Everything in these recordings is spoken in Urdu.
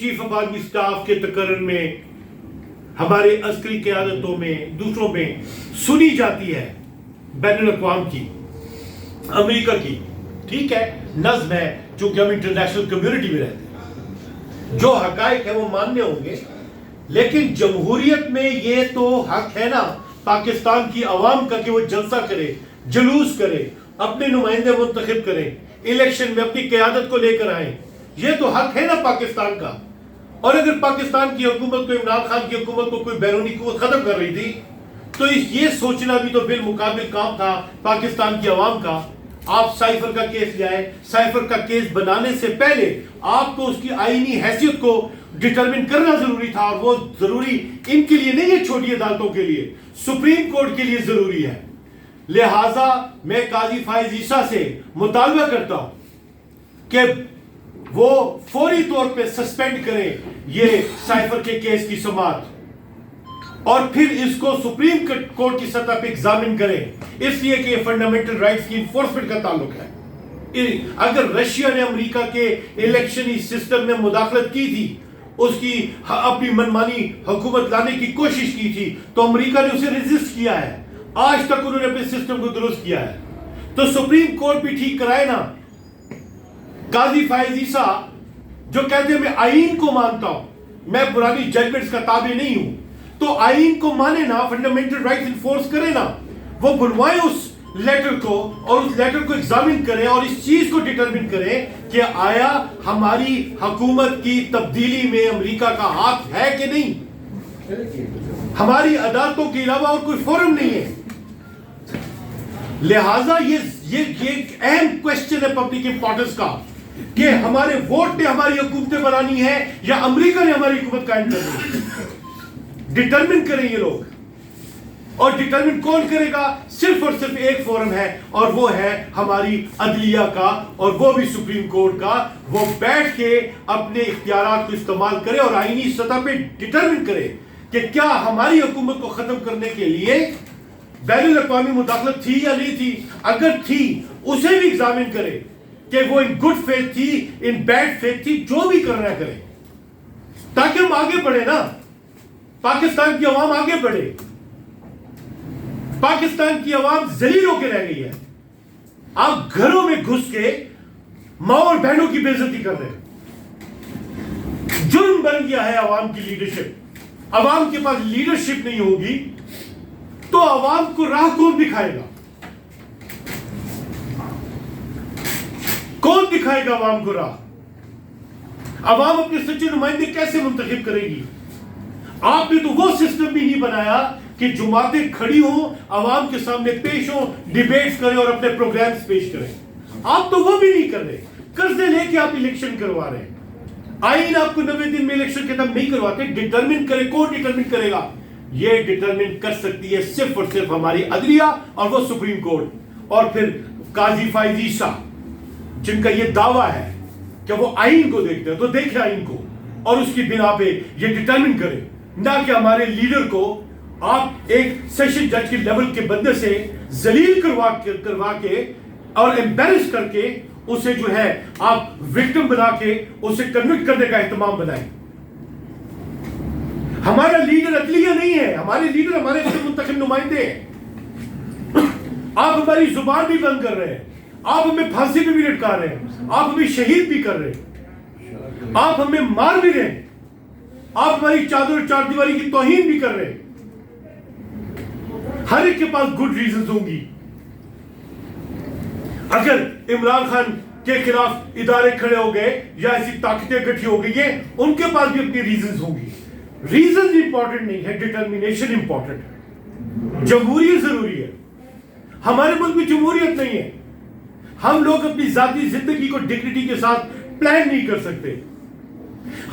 چیف آف آرمی سٹاف کے تقرر میں، ہمارے عسکری قیادتوں میں، دوسروں میں سنی جاتی ہے بین الاقوام کی، امریکہ کی. ٹھیک ہے، نظم ہے، چونکہ ہم انٹرنیشنل کمیونٹی میں رہتے ہیں، جو حقائق ہیں وہ ماننے ہوں گے. لیکن جمہوریت میں یہ تو حق ہے نا پاکستان کی عوام کا کہ وہ جلسہ کرے، جلوس کرے، اپنے نمائندے منتخب کریں، الیکشن میں اپنی قیادت کو لے کر آئیں. یہ تو حق ہے نا پاکستان کا. اور اگر پاکستان کی حکومت کو، عمران خان کی حکومت کو کوئی بیرونی قوت ختم کر رہی تھی تو یہ سوچنا بھی تو بالمقابل کام تھا پاکستان کی عوام کا. آپ سائفر کا کیس لے آئے. سائفر کا کیس بنانے سے پہلے آپ کو اس کی آئینی حیثیت کو ڈٹرمن کرنا ضروری تھا، اور وہ ضروری ان کے لیے نہیں ہے، چھوٹی عدالتوں کے لیے، سپریم کورٹ کے لیے ضروری ہے. لہٰذا میں قاضی فائز عیسیٰ سے مطالبہ کرتا ہوں کہ وہ فوری طور پہ سسپینڈ کریں یہ سائفر کے کیس کی سماعت، اور پھر اس کو سپریم کورٹ کی سطح پہ ایگزامن کریں، اس لیے کہ یہ فنڈامنٹل رائٹس کی انفورسمنٹ کا تعلق ہے. اگر رشیا نے امریکہ کے الیکشنی سسٹم میں مداخلت کی تھی، اس کی اپنی منمانی حکومت لانے کی کوشش کی تھی، تو امریکہ نے اسے ریزسٹ کیا ہے. آج تک انہوں نے اپنے سسٹم کو درست کیا ہے. تو سپریم کورٹ بھی ٹھیک کرائے نا. قاضی فائز عیسیٰ جو کہتے ہیں میں آئین کو مانتا ہوں، میں پرانی ججمنٹس کا تابع نہیں ہوں، تو آئین کو مانے نا، فنڈامنٹل رائٹس انفورس کرے نا. وہ بلوائیں اس لیٹر کو، اور اس لیٹر کو ایگزامن کریں، اور اس چیز کو ڈٹرمن کریں کہ آیا ہماری حکومت کی تبدیلی میں امریکہ کا ہاتھ ہے کہ نہیں. ہماری عدالتوں کے علاوہ اور کوئی فورم نہیں ہے. لہٰذا یہ ایک اہم کوشچن ہے پبلک امپورٹنس کا کہ ہمارے ووٹ نے ہماری حکومتیں بنانی ہے یا امریکہ نے ہماری حکومت قائم کرنی ہے. ڈٹرمن کریں یہ لوگ. اور ڈٹرمن کون کرے گا؟ صرف اور صرف ایک فورم ہے، اور وہ ہے ہماری عدلیہ کا، اور وہ بھی سپریم کورٹ کا. وہ بیٹھ کے اپنے اختیارات کو استعمال کرے اور آئینی سطح پہ ڈٹرمن کرے کہ کیا ہماری حکومت کو ختم کرنے کے لیے بین الاقوامی مداخلت تھی یا نہیں تھی. اگر تھی اسے بھی ایگزامن کرے کہ وہ ان گڈ فیتھ تھی، ان بیڈ فیتھ تھی، جو بھی کرنا کرے، تاکہ ہم آگے بڑھے نا. پاکستان کی عوام آگے بڑھے. پاکستان کی عوام ذلیل ہو کے رہ گئی ہے. آپ گھروں میں گھس کے ماں اور بہنوں کی بے عزتی کر رہے ہیں. جرم بن گیا ہے عوام کی لیڈرشپ. عوام کے پاس لیڈرشپ نہیں ہوگی تو عوام کو راہ کون دکھائے گا؟ کون دکھائے گا عوام کو راہ؟ عوام اپنے سچے نمائندے کیسے منتخب کرے گی؟ آپ نے تو وہ سسٹم بھی نہیں بنایا کہ جماعتیں کھڑی ہوں، عوام کے سامنے پیش ہوں، ڈیبیٹس کریں اور اپنے پروگرامز پیش کریں. آپ تو وہ بھی نہیں کر رہے. قرضے لے کے آپ الیکشن کروا رہے ہیں. آئین آپ کو 90 دن میں الیکشن ختم نہیں کرواتے. ڈٹرمن کرے. کون ڈٹرمن کرے گا؟ یہ ڈٹرمن کر سکتی ہے صرف اور صرف ہماری عدلیہ اور وہ سپریم کورٹ. اور پھر قاضی فائز عیسیٰ جن کا یہ دعویٰ ہے کہ وہ آئین کو دیکھتے ہیں، تو دیکھے آئین کو اور اس کی بنا پہ یہ ڈٹرمن کرے، نہ کہ ہمارے لیڈر کو آپ ایک سیشن جج کے لیول کے بندے سے ذلیل کروا کے اور ایمبیرس کر کے اسے جو ہے آپ وکٹم بنا کے اسے کنوکٹ کرنے کا اہتمام بنائیں. ہمارا لیڈر عدلیہ نہیں ہے. ہمارے لیڈر ہمارے منتخب نمائندے ہیں. آپ ہماری زبان بھی بند کر رہے ہیں. آپ ہمیں پھانسی پہ بھی لٹکا رہے ہیں. آپ ہمیں شہید بھی کر رہے ہیں. آپ ہمیں مار بھی رہے ہیں. آپ ہماری چادر اور چار دیواری کی توہین بھی کر رہے ہیں. ہر ایک کے پاس گڈ ریزنز ہوں گی. اگر عمران خان کے خلاف ادارے کھڑے ہو گئے یا ایسی طاقتیں اکٹھی ہو گئی ہیں، ان کے پاس بھی اپنی ریزنز ہوں گی. ریزنز امپورٹنٹ نہیں ہے، ڈٹرمینیشن امپورٹنٹ ہے. جمہوریت ضروری ہے. ہمارے ملک میں جمہوریت نہیں ہے. ہم لوگ اپنی ذاتی زندگی کو ڈگنیٹی کے ساتھ پلان نہیں کر سکتے.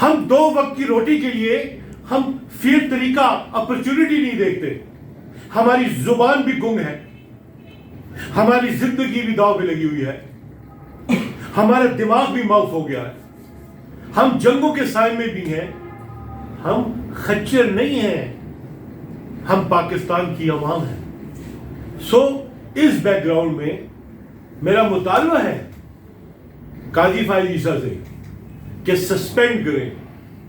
ہم 2 وقت کی روٹی کے لیے ہم فیئر طریقہ اپرچونٹی نہیں دیکھتے. ہماری زبان بھی گنگ ہے. ہماری زندگی بھی داؤ پہ لگی ہوئی ہے. ہمارا دماغ بھی معاف ہو گیا ہے. ہم جنگوں کے سائے میں بھی ہیں. ہم خچر نہیں ہیں. ہم پاکستان کی عوام ہیں. سو اس بیک گراؤنڈ میں میرا مطالبہ ہے قاضی فائز عیسیٰ سے کہ سسپینڈ کریں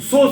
100